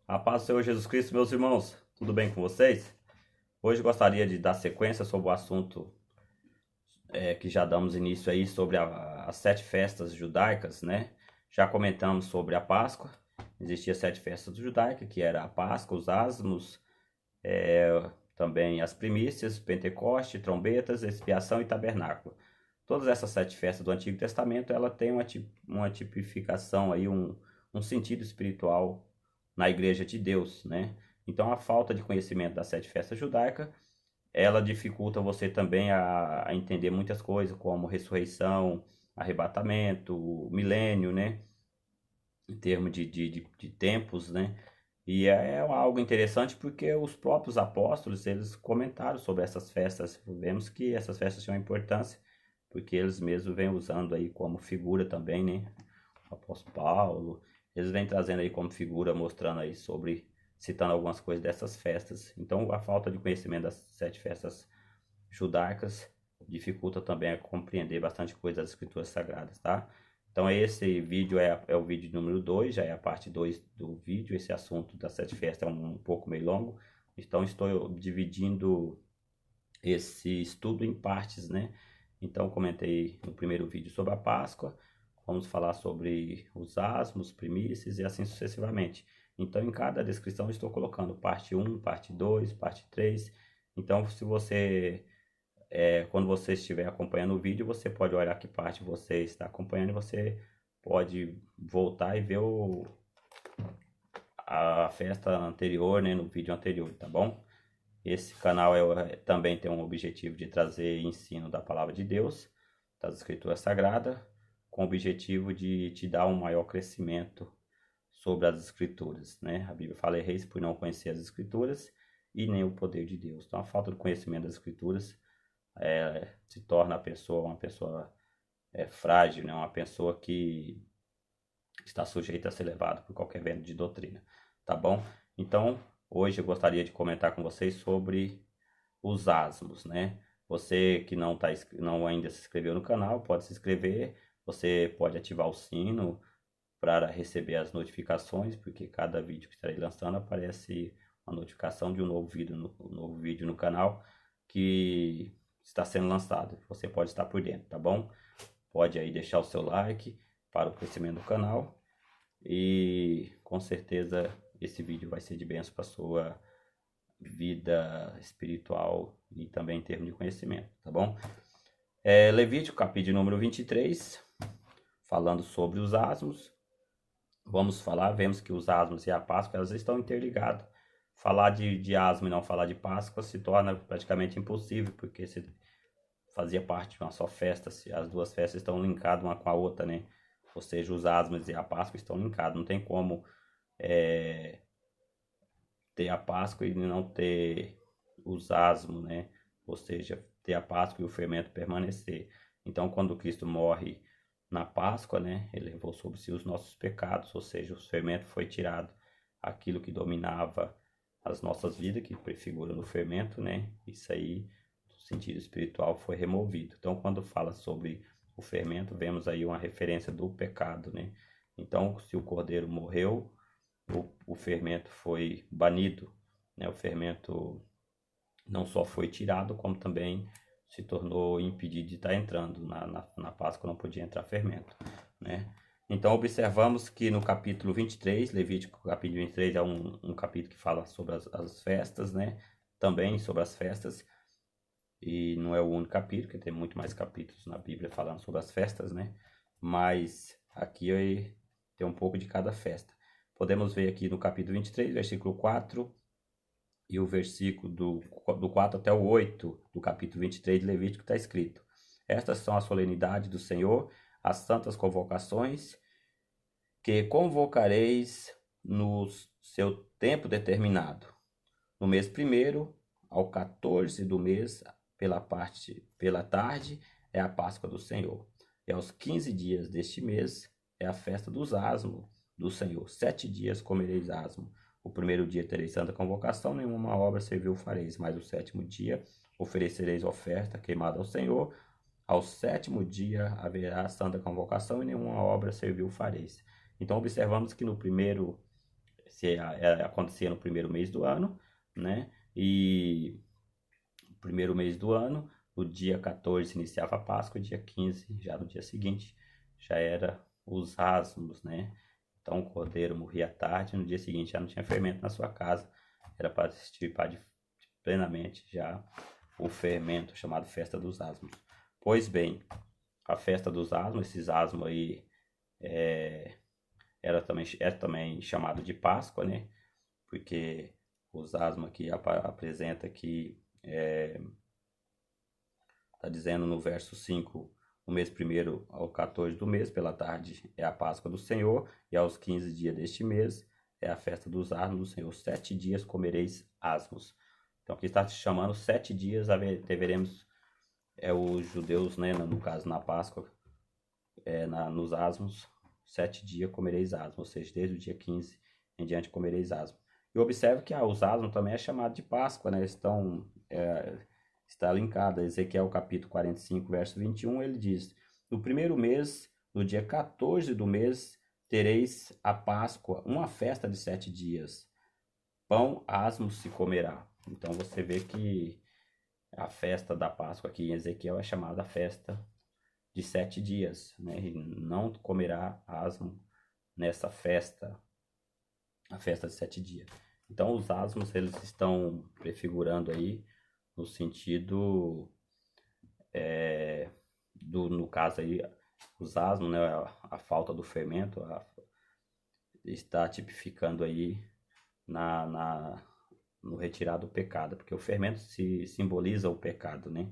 A paz do Senhor Jesus Cristo, meus irmãos, tudo bem com vocês? Hoje gostaria de dar sequência sobre o assunto que já damos início aí sobre as 7 festas judaicas, né? Já comentamos sobre a Páscoa, existia 7 festas judaicas, que era a Páscoa, os asmos, também as primícias, Pentecoste, trombetas, expiação e tabernáculo. Todas essas 7 festas do Antigo Testamento, ela tem uma tipificação aí, um sentido espiritual na Igreja de Deus, né? Então a falta de conhecimento das 7 festas judaicas, ela dificulta você também a entender muitas coisas, como ressurreição, arrebatamento, milênio, né? Em termos de tempos, né? E é algo interessante porque os próprios apóstolos, eles comentaram sobre essas festas. Vemos que essas festas têm uma importância, porque eles mesmos vêm usando aí como figura também, né? O apóstolo Paulo, eles vêm trazendo aí como figura, mostrando aí sobre, citando algumas coisas dessas festas. Então, a falta de conhecimento das 7 festas judaicas dificulta também a compreender bastante coisa das escrituras sagradas, tá? Então esse vídeo é o vídeo número 2, já é a parte 2 do vídeo. Esse assunto das 7 festas é um pouco meio longo, então estou dividindo esse estudo em partes, né? Então comentei no primeiro vídeo sobre a Páscoa, vamos falar sobre os asmos, primícias e assim sucessivamente. Então em cada descrição estou colocando parte 1, parte 2, parte 3. Então se você quando você estiver acompanhando o vídeo, você pode olhar que parte você está acompanhando e você pode voltar e ver a festa anterior, né, no vídeo anterior, tá bom? Esse canal também tem um objetivo de trazer ensino da palavra de Deus, das escrituras sagradas, com o objetivo de te dar um maior crescimento sobre as escrituras, né? A Bíblia fala: erreis por não conhecer as escrituras e nem o poder de Deus. Então a falta de conhecimento das escrituras se torna a pessoa uma pessoa frágil, né? Uma pessoa que está sujeita a ser levada por qualquer vento de doutrina, tá bom? Então, hoje eu gostaria de comentar com vocês sobre os asmos, né? Você que não ainda se inscreveu no canal, pode se inscrever, você pode ativar o sino para receber as notificações, porque cada vídeo que estarei lançando aparece uma notificação de um novo vídeo no canal que está sendo lançado. Você pode estar por dentro, tá bom? Pode aí deixar o seu like para o crescimento do canal e com certeza esse vídeo vai ser de bênção para a sua vida espiritual e também em termos de conhecimento, tá bom? Levítico, capítulo número 23, falando sobre os asmos. Vemos que os asmos e a Páscoa, elas estão interligadas. Falar de asmo e não falar de Páscoa se torna praticamente impossível, porque se fazia parte de uma só festa, se as duas festas estão linkadas uma com a outra, né? Ou seja, os asmos e a Páscoa estão linkados. Não tem como ter a Páscoa e não ter os asmos, né? Ou seja, ter a Páscoa e o fermento permanecer. Então, quando Cristo morre na Páscoa, né? Ele levou sobre si os nossos pecados, ou seja, o fermento foi tirado, aquilo que dominava as nossas vidas, que prefigura no fermento, né? Isso aí, no sentido espiritual, foi removido. Então, quando fala sobre o fermento, vemos aí uma referência do pecado, né? Então, se o cordeiro morreu, o fermento foi banido, né? O fermento não só foi tirado, como também se tornou impedido de estar entrando. Na Páscoa não podia entrar fermento, né? Então observamos que no capítulo 23, Levítico capítulo 23 é um capítulo que fala sobre as festas, né? Também sobre as festas, e não é o único capítulo, que tem muito mais capítulos na Bíblia falando sobre as festas, né? Mas aqui tem um pouco de cada festa. Podemos ver aqui no capítulo 23, versículo 4, e o versículo do 4 até o 8 do capítulo 23 de Levítico está escrito: estas são as solenidades do Senhor, as santas convocações, que convocareis no seu tempo determinado. No mês primeiro, ao 14 do mês, pela tarde, é a Páscoa do Senhor. E aos 15 dias deste mês é a festa dos asmos do Senhor. 7 dias comereis asmo. O primeiro dia tereis santa convocação, nenhuma obra servil fareis. Mas o 7º dia oferecereis oferta queimada ao Senhor. Ao 7º dia haverá santa convocação e nenhuma obra servil fareis. Então observamos que no primeiro acontecia no primeiro mês do ano, né? E no primeiro mês do ano, no dia 14 iniciava a Páscoa, dia 15, já no dia seguinte, já era os asmos, né? Então o cordeiro morria à tarde, no dia seguinte já não tinha fermento na sua casa, era para extirpar plenamente já o fermento chamado Festa dos Asmos. Pois bem, a Festa dos Asmos, esses asmos aí era também chamado de Páscoa, né? Porque os asmos aqui apresenta que está dizendo no verso 5, no mês 1º ao 14 do mês, pela tarde, é a Páscoa do Senhor, e aos 15 dias deste mês é a festa dos asmos do Senhor. 7 dias comereis asmos. Então aqui está chamando 7 dias, deveremos, os judeus, né, no caso na Páscoa, nos asmos, 7 dias comereis asmos, ou seja, desde o dia 15 em diante comereis asmos. E observe que os asmos também é chamado de Páscoa, né? Está linkado a Ezequiel capítulo 45, verso 21, ele diz: no primeiro mês, no dia 14 do mês, tereis a Páscoa, uma festa de 7 dias. Pão asmo se comerá. Então você vê que a festa da Páscoa aqui em Ezequiel é chamada festa de 7 dias, né? E não comerá asmo nessa festa, a festa de 7 dias. Então os asmos, eles estão prefigurando aí no sentido no caso aí, os asmos, né, a falta do fermento, está tipificando aí no retirar do pecado, porque o fermento simboliza o pecado, né?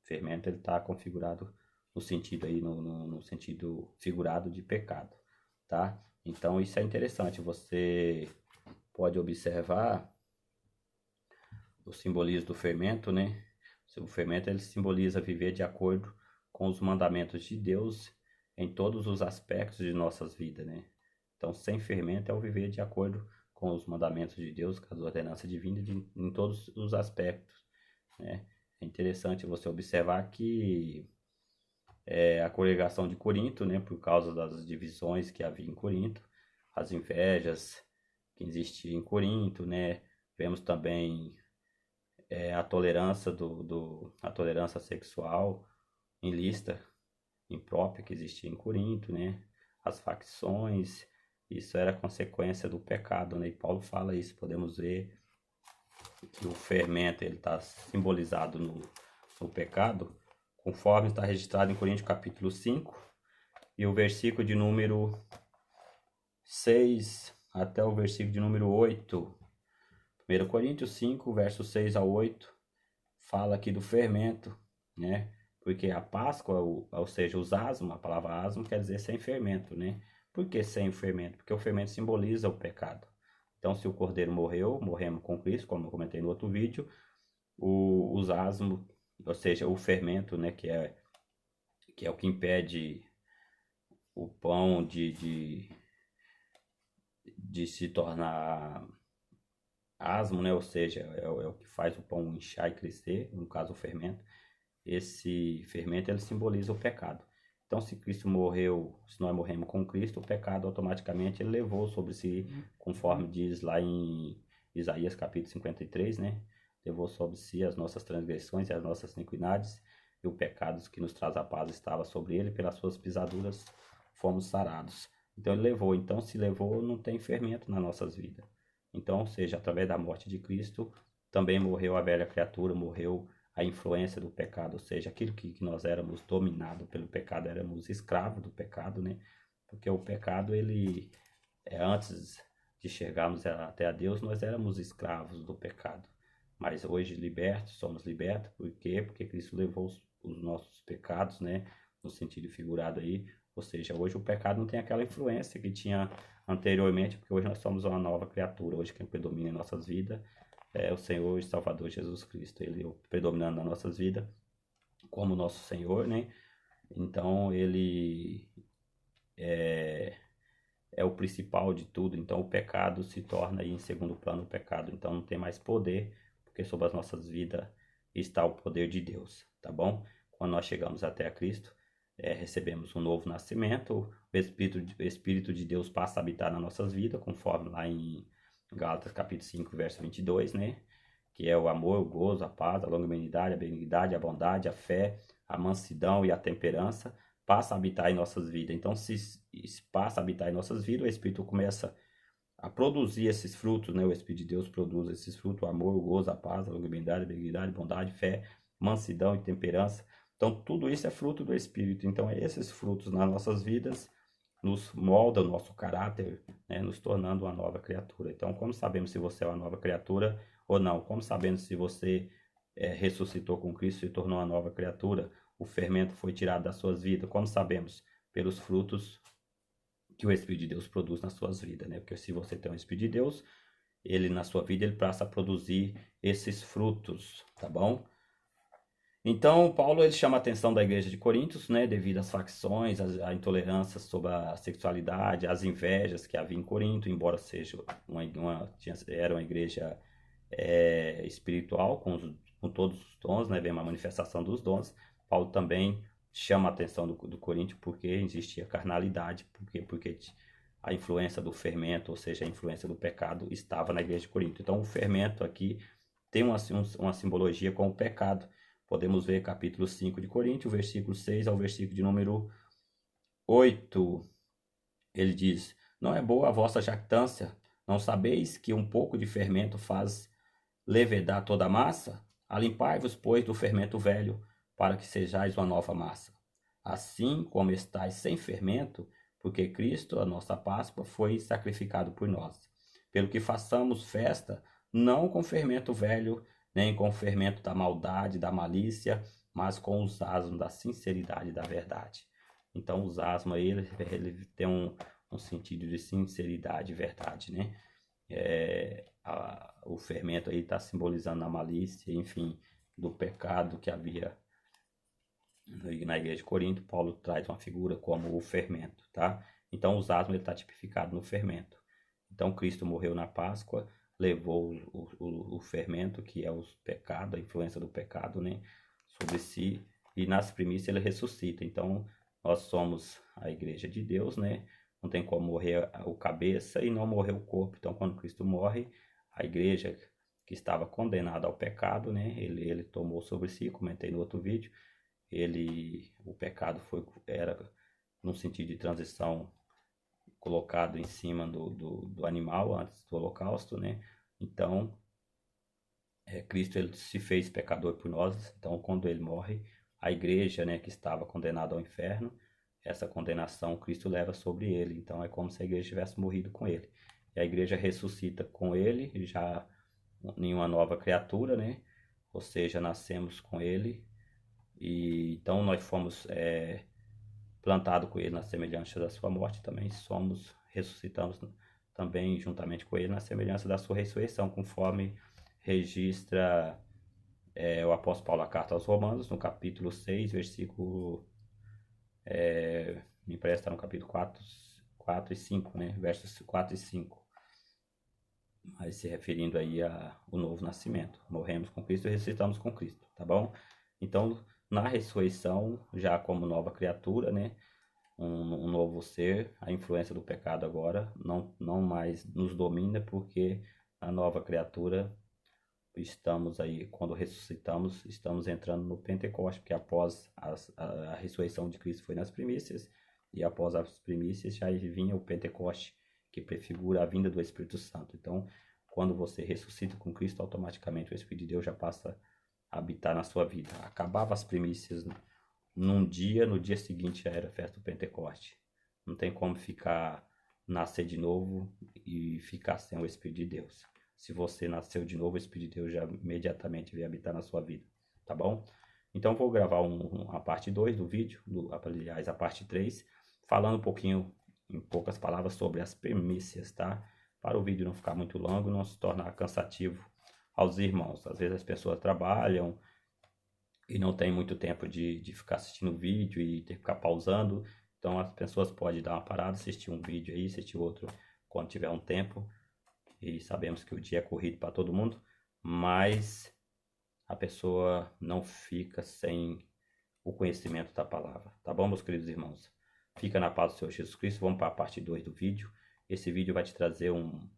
O fermento ele está configurado no sentido aí, no sentido figurado de pecado, tá? Então isso é interessante, você pode observar o simbolismo do fermento, né? O fermento ele simboliza viver de acordo com os mandamentos de Deus em todos os aspectos de nossas vidas, né? Então, sem fermento é o viver de acordo com os mandamentos de Deus, com as ordenanças divinas em todos os aspectos, né? É interessante você observar que a congregação de Corinto, né, por causa das divisões que havia em Corinto, as invejas que existiam em Corinto, né? Vemos também a tolerância a tolerância sexual ilícita, imprópria que existia em Corinto, né? As facções, isso era consequência do pecado, né? E Paulo fala isso, podemos ver que o fermento ele está simbolizado no pecado, conforme está registrado em Coríntios capítulo 5 e o versículo de número 6 até o versículo de número 8. 1 Coríntios 5, verso 6 a 8, fala aqui do fermento, né? Porque a Páscoa, ou seja, os asmos, a palavra asmo quer dizer sem fermento, né? Por que sem fermento? Porque o fermento simboliza o pecado. Então, se o cordeiro morreu, morremos com Cristo, como eu comentei no outro vídeo, os asmos, ou seja, o fermento, né? Que é o que impede o pão de se tornar asmo, né? Ou seja, é o que faz o pão inchar e crescer, no caso o fermento. Esse fermento ele simboliza o pecado. Então, se Cristo morreu, se nós morremos com Cristo, o pecado automaticamente ele levou sobre si, conforme diz lá em Isaías capítulo 53, né? Levou sobre si as nossas transgressões e as nossas iniquidades, e o pecado que nos traz a paz estava sobre ele, pelas suas pisaduras fomos sarados. Então ele levou. Então, se levou, não tem fermento nas nossas vidas. Então, ou seja, através da morte de Cristo, também morreu a velha criatura, morreu a influência do pecado, ou seja, aquilo que nós éramos dominados pelo pecado, éramos escravos do pecado, né? Porque o pecado, ele, antes de chegarmos até a Deus, nós éramos escravos do pecado. Mas hoje libertos, somos libertos, por quê? Porque Cristo levou os nossos pecados, né? No sentido figurado aí, ou seja, hoje o pecado não tem aquela influência que tinha anteriormente, porque hoje nós somos uma nova criatura, hoje quem predomina em nossas vidas é o Senhor e Salvador Jesus Cristo, ele predominando nas nossas vidas como nosso Senhor, né? Então ele é o principal de tudo, então o pecado se torna aí em segundo plano o pecado, então não tem mais poder, porque sobre as nossas vidas está o poder de Deus, tá bom? Quando nós chegamos até a Cristo, recebemos um novo nascimento, Espírito de Deus passa a habitar nas nossas vidas, conforme lá em Gálatas capítulo 5, verso 22, né? Que é o amor, o gozo, a paz, a longanimidade, a benignidade, a bondade, a fé, a mansidão e a temperança, passa a habitar em nossas vidas. Então, se passa a habitar em nossas vidas, o Espírito começa a produzir esses frutos, né? O Espírito de Deus produz esses frutos, o amor, o gozo, a paz, a longanimidade, a benignidade, a bondade, a fé, mansidão e temperança. Então, tudo isso é fruto do Espírito. Então, esses frutos nas nossas vidas nos molda o nosso caráter, né? Nos tornando uma nova criatura. Então, como sabemos se você é uma nova criatura ou não? Como sabemos se você ressuscitou com Cristo e se tornou uma nova criatura? O fermento foi tirado das suas vidas. Como sabemos? Pelos frutos que o Espírito de Deus produz nas suas vidas, né? Porque se você tem o Espírito de Deus, ele na sua vida ele passa a produzir esses frutos, tá bom? Então, Paulo ele chama a atenção da igreja de Coríntios, né, devido às facções, à intolerância sobre a sexualidade, às invejas que havia em Corinto, embora seja era uma igreja espiritual, com todos os dons, né, vem uma manifestação dos dons. Paulo também chama a atenção do Coríntios porque existia carnalidade, porque a influência do fermento, ou seja, a influência do pecado, estava na igreja de Corinto. Então, o fermento aqui tem uma simbologia com o pecado. Podemos ver capítulo 5 de Coríntios, versículo 6 ao versículo de número 8. Ele diz: não é boa a vossa jactância? Não sabeis que um pouco de fermento faz levedar toda a massa? Alimpai-vos, pois, do fermento velho, para que sejais uma nova massa. Assim como estáis sem fermento, porque Cristo, a nossa Páscoa, foi sacrificado por nós. Pelo que façamos festa, não com fermento velho, nem com o fermento da maldade, da malícia, mas com os asmos da sinceridade e da verdade. Então, os asmos, ele tem um sentido de sinceridade e verdade, né? O fermento aí está simbolizando a malícia, enfim, do pecado que havia na igreja de Corinto. Paulo traz uma figura como o fermento, tá? Então, os asmos está tipificado no fermento. Então, Cristo morreu na Páscoa, levou o fermento, que é o pecado, a influência do pecado, né, sobre si, e nas primícias ele ressuscita. Então, nós somos a igreja de Deus, né? Não tem como morrer o cabeça e não morrer o corpo. Então, quando Cristo morre, a igreja que estava condenada ao pecado, né, ele tomou sobre si, comentei no outro vídeo, o pecado era no sentido de transição colocado em cima do animal antes do holocausto, né? Então, Cristo ele se fez pecador por nós. Então, quando ele morre, a igreja, né, que estava condenada ao inferno, essa condenação Cristo leva sobre ele. Então, é como se a igreja tivesse morrido com ele. E a igreja ressuscita com ele, já em uma nova criatura, né? Ou seja, nascemos com ele. E então nós fomos plantados com ele na semelhança da sua morte, também ressuscitamos também juntamente com ele na semelhança da sua ressurreição, conforme registra o apóstolo Paulo, a carta aos Romanos, no capítulo 6, versículo, me parece que está no capítulo 4 e 5, né? Versos 4 e 5. Mas se referindo aí ao novo nascimento. Morremos com Cristo e ressuscitamos com Cristo, tá bom? Então, na ressurreição, já como nova criatura, né? Um novo ser, a influência do pecado agora não mais nos domina, porque a nova criatura, estamos aí, quando ressuscitamos, estamos entrando no Pentecoste, porque após a ressurreição de Cristo foi nas primícias, e após as primícias já vinha o Pentecoste, que prefigura a vinda do Espírito Santo. Então, quando você ressuscita com Cristo, automaticamente o Espírito de Deus já passa a habitar na sua vida. Acabava as primícias num dia, no dia seguinte já era a festa do Pentecoste. Não tem como nascer de novo e ficar sem o Espírito de Deus. Se você nasceu de novo, o Espírito de Deus já imediatamente vai habitar na sua vida, tá bom? Então vou gravar a parte 2 do vídeo, aliás, a parte 3, falando um pouquinho, em poucas palavras, sobre as primícias, tá? Para o vídeo não ficar muito longo e não se tornar cansativo aos irmãos. Às vezes as pessoas trabalham e não tem muito tempo de ficar assistindo o vídeo e ter que ficar pausando. Então as pessoas podem dar uma parada, assistir um vídeo aí, assistir outro quando tiver um tempo. E sabemos que o dia é corrido para todo mundo, mas a pessoa não fica sem o conhecimento da palavra. Tá bom, meus queridos irmãos? Fica na paz do Senhor Jesus Cristo. Vamos para a parte 2 do vídeo. Esse vídeo vai te trazer um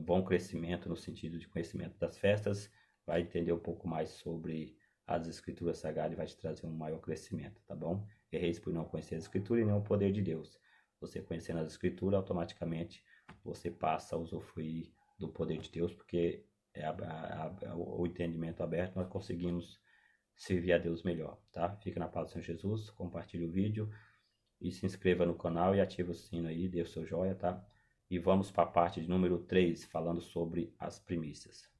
bom crescimento no sentido de conhecimento das festas. Vai entender um pouco mais sobre as escrituras sagradas e vai te trazer um maior crescimento, tá bom? Erreis por não conhecer a escritura e nem o poder de Deus. Você conhecendo as escrituras, automaticamente você passa a usufruir do poder de Deus, porque o entendimento aberto, nós conseguimos servir a Deus melhor, tá? Fica na paz do Senhor Jesus, compartilhe o vídeo e se inscreva no canal e ative o sino aí, dê o seu joinha, tá? E vamos para a parte de número 3, falando sobre as primícias.